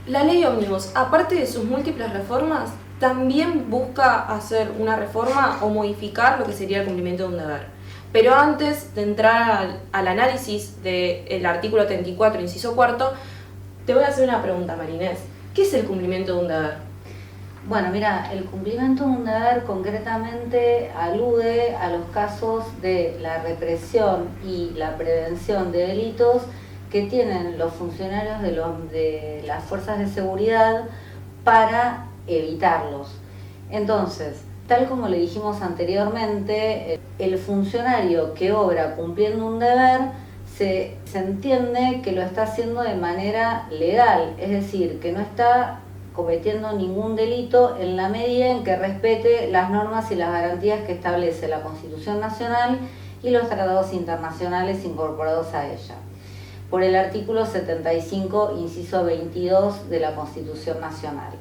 La ley ómnibus, aparte de sus múltiples reformas, también busca hacer una reforma o modificar lo que sería el cumplimiento de un deber. Pero antes de entrar al análisis del artículo 34, inciso cuarto, te voy a hacer una pregunta, Marinés. ¿Qué es el cumplimiento de un deber? Bueno, mira, el cumplimiento de un deber concretamente alude a los casos de la represión y la prevención de delitos que tienen los funcionarios de las fuerzas de seguridad para evitarlos. Entonces, tal como le dijimos anteriormente, el funcionario que obra cumpliendo un deber se entiende que lo está haciendo de manera legal, es decir, que no está cometiendo ningún delito en la medida en que respete las normas y las garantías que establece la Constitución Nacional y los tratados internacionales incorporados a ella, por el artículo 75, inciso 22 de la Constitución Nacional.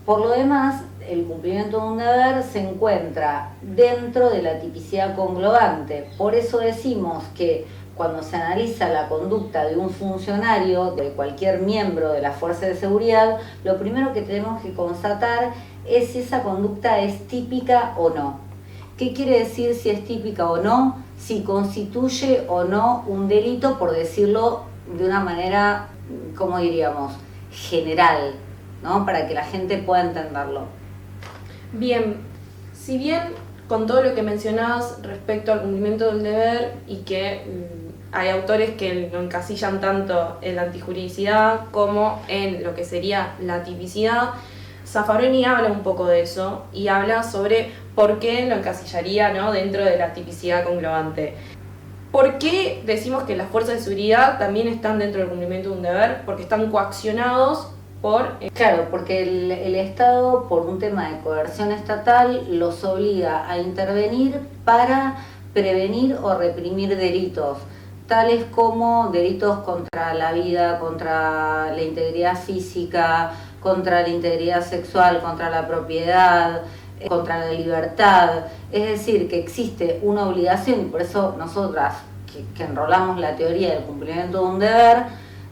Por lo demás, el cumplimiento de un deber se encuentra dentro de la tipicidad conglobante. Por eso decimos que cuando se analiza la conducta de un funcionario, de cualquier miembro de la fuerza de seguridad, lo primero que tenemos que constatar es si esa conducta es típica o no. ¿Qué quiere decir si es típica o no? Si constituye o no un delito, por decirlo de una manera, como diríamos, general, ¿no? Para que la gente pueda entenderlo. Bien, si bien con todo lo que mencionabas respecto al cumplimiento del deber y que hay autores que lo encasillan tanto en la antijuridicidad como en lo que sería la tipicidad, Zaffaroni habla un poco de eso y habla sobre por qué lo encasillaría, ¿no?, dentro de la tipicidad conglobante. ¿Por qué decimos que las fuerzas de seguridad también están dentro del cumplimiento de un deber? Porque están coaccionados por... Claro, porque el Estado, por un tema de coerción estatal, los obliga a intervenir para prevenir o reprimir delitos, tales como delitos contra la vida, contra la integridad física, contra la integridad sexual, contra la propiedad, contra la libertad. Es decir, que existe una obligación, y por eso nosotras, que enrolamos la teoría del cumplimiento de un deber,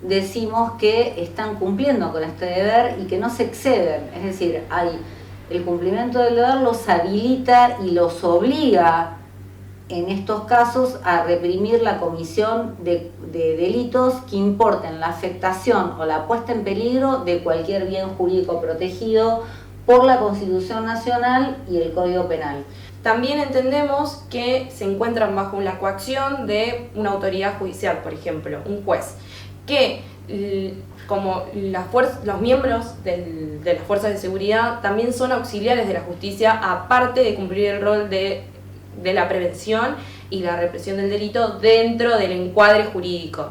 decimos que están cumpliendo con este deber y que no se exceden. Es decir, el cumplimiento del deber los habilita y los obliga en estos casos a reprimir la comisión de delitos que importen la afectación o la puesta en peligro de cualquier bien jurídico protegido por la Constitución Nacional y el Código Penal. También entendemos que se encuentran bajo la coacción de una autoridad judicial, por ejemplo, un juez, que como los miembros de las fuerzas de seguridad también son auxiliares de la justicia, aparte de cumplir el rol de la prevención y la represión del delito dentro del encuadre jurídico,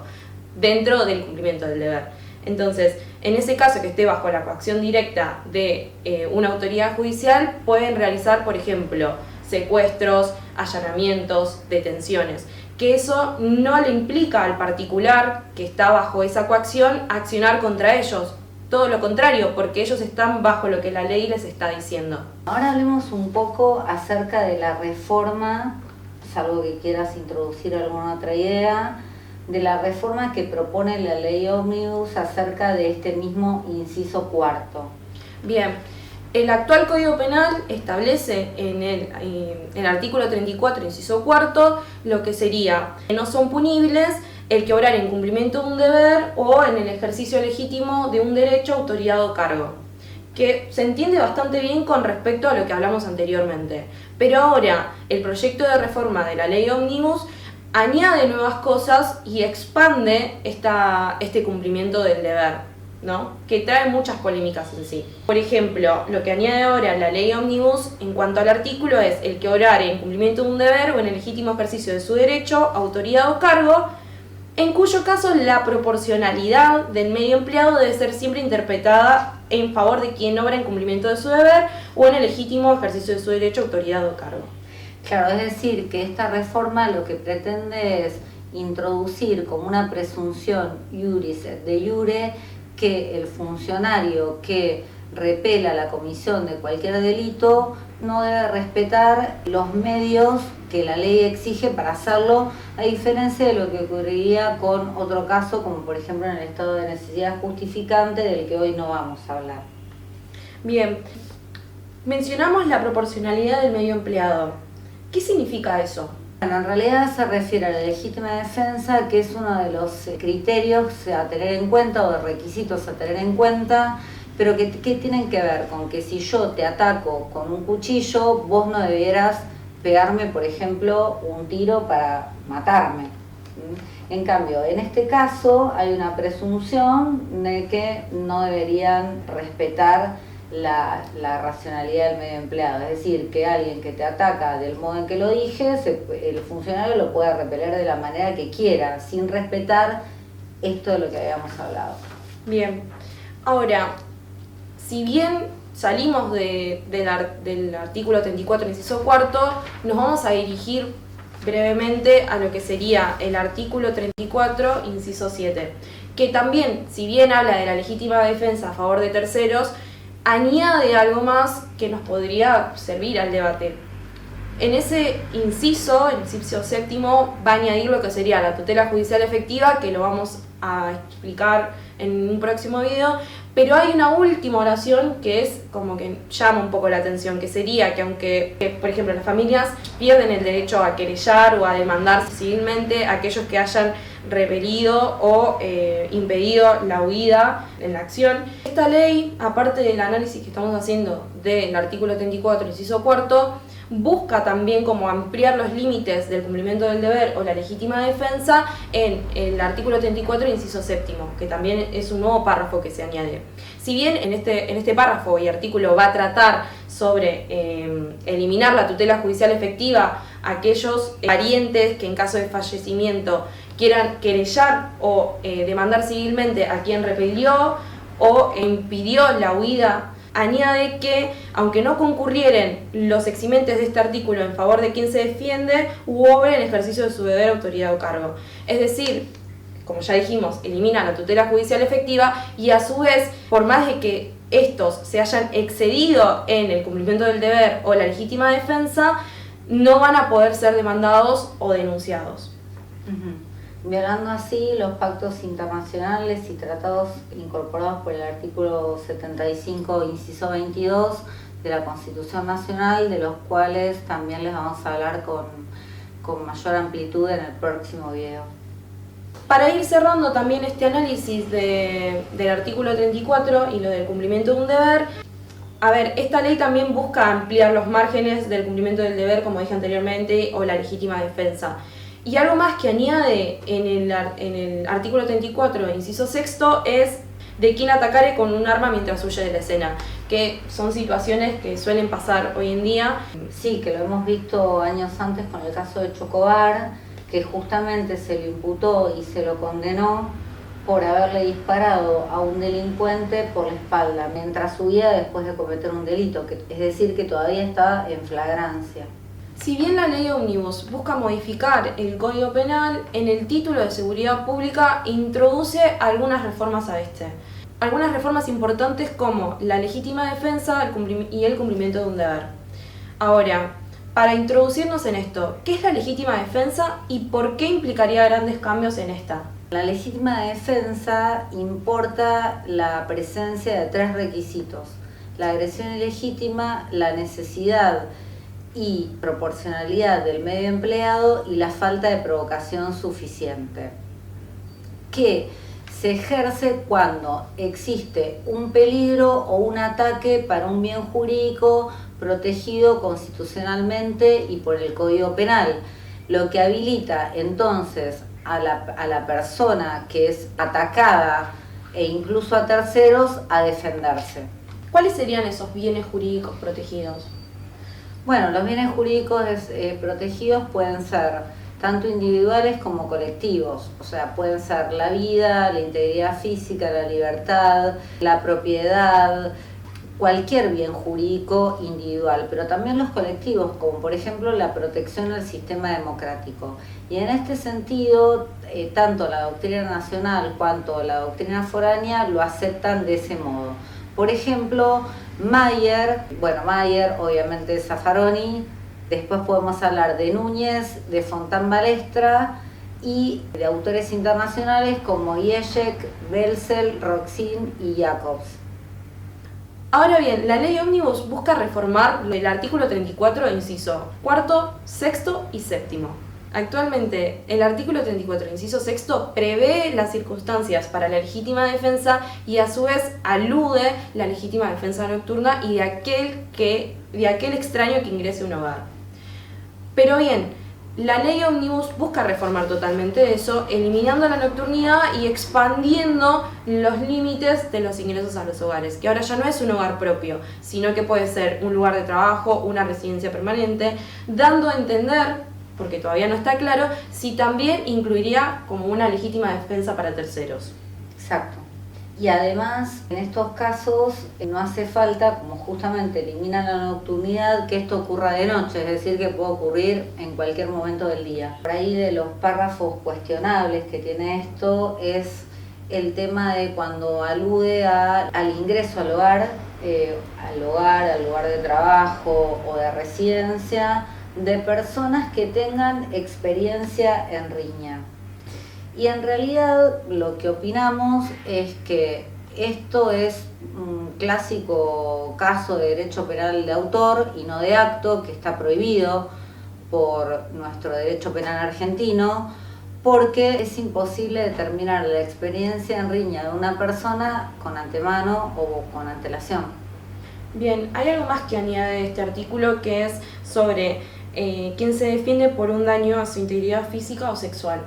dentro del cumplimiento del deber. Entonces, en ese caso que esté bajo la coacción directa de una autoridad judicial, pueden realizar, por ejemplo, secuestros, allanamientos, detenciones, que eso no le implica al particular que está bajo esa coacción accionar contra ellos. Todo lo contrario, porque ellos están bajo lo que la ley les está diciendo. Ahora hablemos un poco acerca de la reforma, salvo que quieras introducir alguna otra idea, de la reforma que propone la ley ómnibus acerca de este mismo inciso cuarto. Bien, el actual Código Penal establece en el artículo 34, inciso cuarto, lo que sería que no son punibles el que obrar en cumplimiento de un deber o en el ejercicio legítimo de un derecho, autoridad o cargo, que se entiende bastante bien con respecto a lo que hablamos anteriormente. Pero ahora el proyecto de reforma de la ley ómnibus añade nuevas cosas y expande este cumplimiento del deber, ¿no?, que trae muchas polémicas en sí. Por ejemplo, lo que añade ahora la ley ómnibus en cuanto al artículo es el que obrar en cumplimiento de un deber o en el legítimo ejercicio de su derecho, autoridad o cargo, en cuyo caso la proporcionalidad del medio empleado debe ser siempre interpretada en favor de quien obra en cumplimiento de su deber o en el legítimo ejercicio de su derecho, autoridad o cargo. Claro, es decir, que esta reforma lo que pretende es introducir como una presunción iuris de iure que el funcionario que repela la comisión de cualquier delito, no debe respetar los medios que la ley exige para hacerlo, a diferencia de lo que ocurriría con otro caso, como por ejemplo en el estado de necesidad justificante, del que hoy no vamos a hablar. Bien, mencionamos la proporcionalidad del medio empleado. ¿Qué significa eso? Bueno, en realidad se refiere a la legítima defensa, que es uno de los criterios a tener en cuenta o de requisitos a tener en cuenta, pero que tienen que ver con que si yo te ataco con un cuchillo, vos no debieras pegarme, por ejemplo, un tiro para matarme. En cambio, en este caso hay una presunción de que no deberían respetar la racionalidad del medio empleado, es decir, que alguien que te ataca del modo en que lo dije, el funcionario lo puede repeler de la manera que quiera, sin respetar esto de lo que habíamos hablado. Bien, ahora, si bien salimos del artículo 34, inciso cuarto, nos vamos a dirigir brevemente a lo que sería el artículo 34, inciso 7, que también, si bien habla de la legítima defensa a favor de terceros, añade algo más que nos podría servir al debate. En ese inciso, el inciso séptimo, va a añadir lo que sería la tutela judicial efectiva, que lo vamos a explicar en un próximo video, pero hay una última oración que es como que llama un poco la atención, que sería que aunque, por ejemplo, las familias pierden el derecho a querellar o a demandar civilmente a aquellos que hayan repelido o impedido la huida en la acción. Esta ley, aparte del análisis que estamos haciendo del artículo 34, inciso cuarto, busca también como ampliar los límites del cumplimiento del deber o la legítima defensa en el artículo 34, inciso séptimo, que también es un nuevo párrafo que se añade. Si bien en este párrafo y artículo va a tratar sobre eliminar la tutela judicial efectiva a aquellos parientes que en caso de fallecimiento quieran querellar o demandar civilmente a quien repelió o impidió la huida, añade que, aunque no concurrieren los eximentes de este artículo en favor de quien se defiende, u obre en ejercicio de su deber, autoridad o cargo. Es decir, como ya dijimos, elimina la tutela judicial efectiva y a su vez, por más de que estos se hayan excedido en el cumplimiento del deber o la legítima defensa, no van a poder ser demandados o denunciados. Violando así los pactos internacionales y tratados incorporados por el artículo 75, inciso 22 de la Constitución Nacional, de los cuales también les vamos a hablar con mayor amplitud en el próximo video. Para ir cerrando también este análisis del artículo 34 y lo del cumplimiento de un deber, a ver, esta ley también busca ampliar los márgenes del cumplimiento del deber, como dije anteriormente, o la legítima defensa. Y algo más que añade en el artículo 34, inciso sexto, es de quien atacare con un arma mientras huye de la escena, que son situaciones que suelen pasar hoy en día. Sí, que lo hemos visto años antes con el caso de Chocobar, que justamente se le imputó y se lo condenó por haberle disparado a un delincuente por la espalda mientras huía después de cometer un delito, es decir, que todavía está en flagrancia. Si bien la ley Ómnibus busca modificar el Código Penal, en el título de Seguridad Pública introduce algunas reformas a este. Algunas reformas importantes como la legítima defensa y el cumplimiento de un deber. Ahora, para introducirnos en esto, ¿qué es la legítima defensa y por qué implicaría grandes cambios en esta? La legítima defensa importa la presencia de 3 requisitos: la agresión ilegítima, la necesidad y proporcionalidad del medio empleado y la falta de provocación suficiente, que se ejerce cuando existe un peligro o un ataque para un bien jurídico protegido constitucionalmente y por el Código Penal, lo que habilita entonces a la persona que es atacada e incluso a terceros a defenderse. ¿Cuáles serían esos bienes jurídicos protegidos? Bueno, los bienes jurídicos protegidos pueden ser tanto individuales como colectivos, o sea, pueden ser la vida, la integridad física, la libertad, la propiedad, cualquier bien jurídico individual, pero también los colectivos, como por ejemplo la protección al sistema democrático. Y en este sentido, tanto la doctrina nacional cuanto la doctrina foránea lo aceptan de ese modo. Por ejemplo, Mayer, obviamente Zaffaroni, después podemos hablar de Núñez, de Fontán Balestra y de autores internacionales como Ježek, Belzel, Roxin y Jacobs. Ahora bien, la ley Ómnibus busca reformar el artículo 34, inciso cuarto, sexto y séptimo. Actualmente, el artículo 34, inciso sexto, prevé las circunstancias para la legítima defensa y a su vez alude la legítima defensa nocturna y de aquel extraño que ingrese a un hogar. Pero bien, la ley Ómnibus busca reformar totalmente eso, eliminando la nocturnidad y expandiendo los límites de los ingresos a los hogares, que ahora ya no es un hogar propio, sino que puede ser un lugar de trabajo, una residencia permanente, dando a entender, porque todavía no está claro, si también incluiría como una legítima defensa para terceros. Exacto. Y además, en estos casos no hace falta, como justamente eliminan la nocturnidad, que esto ocurra de noche, es decir, que puede ocurrir en cualquier momento del día. Por ahí de los párrafos cuestionables que tiene esto es el tema de cuando alude al ingreso al hogar, al lugar de trabajo o de residencia, de personas que tengan experiencia en riña. Y en realidad lo que opinamos es que esto es un clásico caso de derecho penal de autor y no de acto, que está prohibido por nuestro derecho penal argentino, porque es imposible determinar la experiencia en riña de una persona con antemano o con antelación. Bien, hay algo más que añade este artículo, que es sobre quien se defiende por un daño a su integridad física o sexual.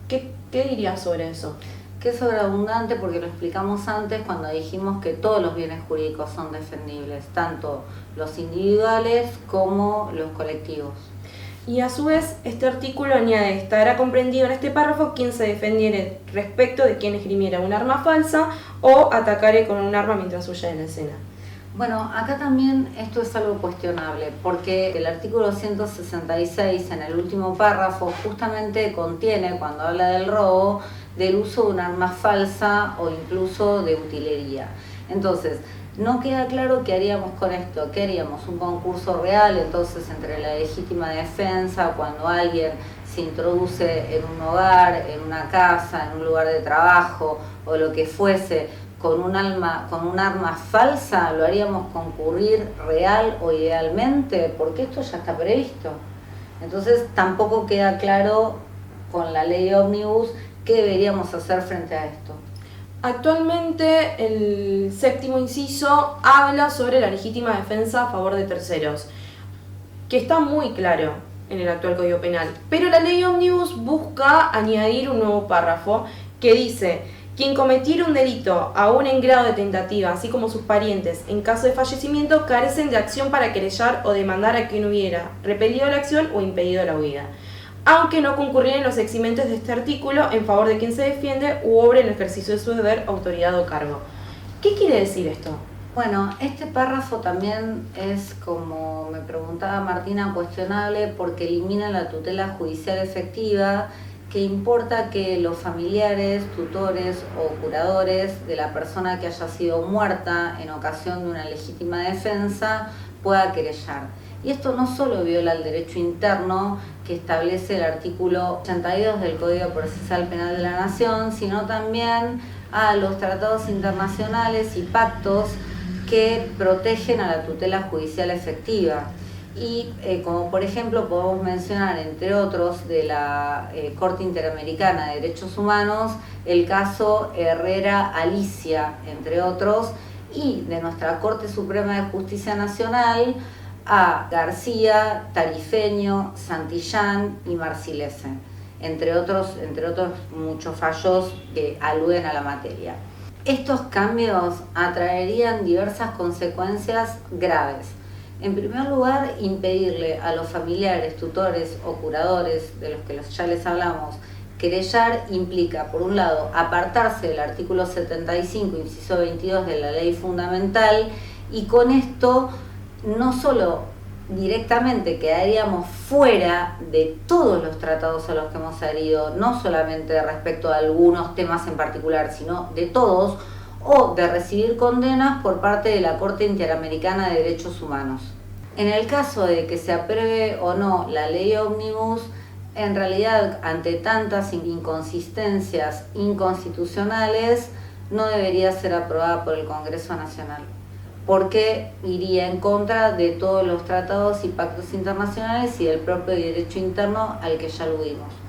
¿Qué dirías sobre eso? Que es sobreabundante porque lo explicamos antes cuando dijimos que todos los bienes jurídicos son defendibles, tanto los individuales como los colectivos. Y a su vez, este artículo añade, estará comprendido en este párrafo quien se defendiere respecto de quien esgrimiera un arma falsa o atacare con un arma mientras huya de la escena. Bueno, acá también esto es algo cuestionable, porque el artículo 166 en el último párrafo justamente contiene, cuando habla del robo, del uso de un arma falsa o incluso de utilería. Entonces, no queda claro qué haríamos con esto, qué haríamos, un concurso real, entonces entre la legítima defensa, cuando alguien se introduce en un hogar, en una casa, en un lugar de trabajo o lo que fuese, con un arma falsa, ¿lo haríamos concurrir real o idealmente? Porque esto ya está previsto. Entonces tampoco queda claro con la ley Ómnibus qué deberíamos hacer frente a esto. Actualmente el séptimo inciso habla sobre la legítima defensa a favor de terceros, que está muy claro en el actual Código Penal. Pero la ley Ómnibus busca añadir un nuevo párrafo que dice: quien cometiera un delito aún en grado de tentativa, así como sus parientes, en caso de fallecimiento, carecen de acción para querellar o demandar a quien hubiera repelido la acción o impedido la huida, aunque no concurrieran los eximentes de este artículo en favor de quien se defiende u obre en el ejercicio de su deber, autoridad o cargo. ¿Qué quiere decir esto? Bueno, este párrafo también es, como me preguntaba Martina, cuestionable porque elimina la tutela judicial efectiva, que importa que los familiares, tutores o curadores de la persona que haya sido muerta en ocasión de una legítima defensa pueda querellar. Y esto no solo viola el derecho interno que establece el artículo 82 del Código Procesal Penal de la Nación, sino también a los tratados internacionales y pactos que protegen a la tutela judicial efectiva. Y como por ejemplo podemos mencionar, entre otros, de la Corte Interamericana de Derechos Humanos, el caso Herrera-Alicia, entre otros, y de nuestra Corte Suprema de Justicia Nacional a García, Tarifeño, Santillán y Marcilese, entre otros muchos fallos que aluden a la materia. Estos cambios atraerían diversas consecuencias graves. En primer lugar, impedirle a los familiares, tutores o curadores, de los que ya les hablamos, querellar implica, por un lado, apartarse del artículo 75, inciso 22 de la Ley Fundamental, y con esto no solo directamente quedaríamos fuera de todos los tratados a los que hemos adherido, no solamente respecto a algunos temas en particular, sino de todos, o de recibir condenas por parte de la Corte Interamericana de Derechos Humanos. En el caso de que se apruebe o no la ley ómnibus, en realidad ante tantas inconsistencias inconstitucionales no debería ser aprobada por el Congreso Nacional, porque iría en contra de todos los tratados y pactos internacionales y del propio derecho interno al que ya aludimos.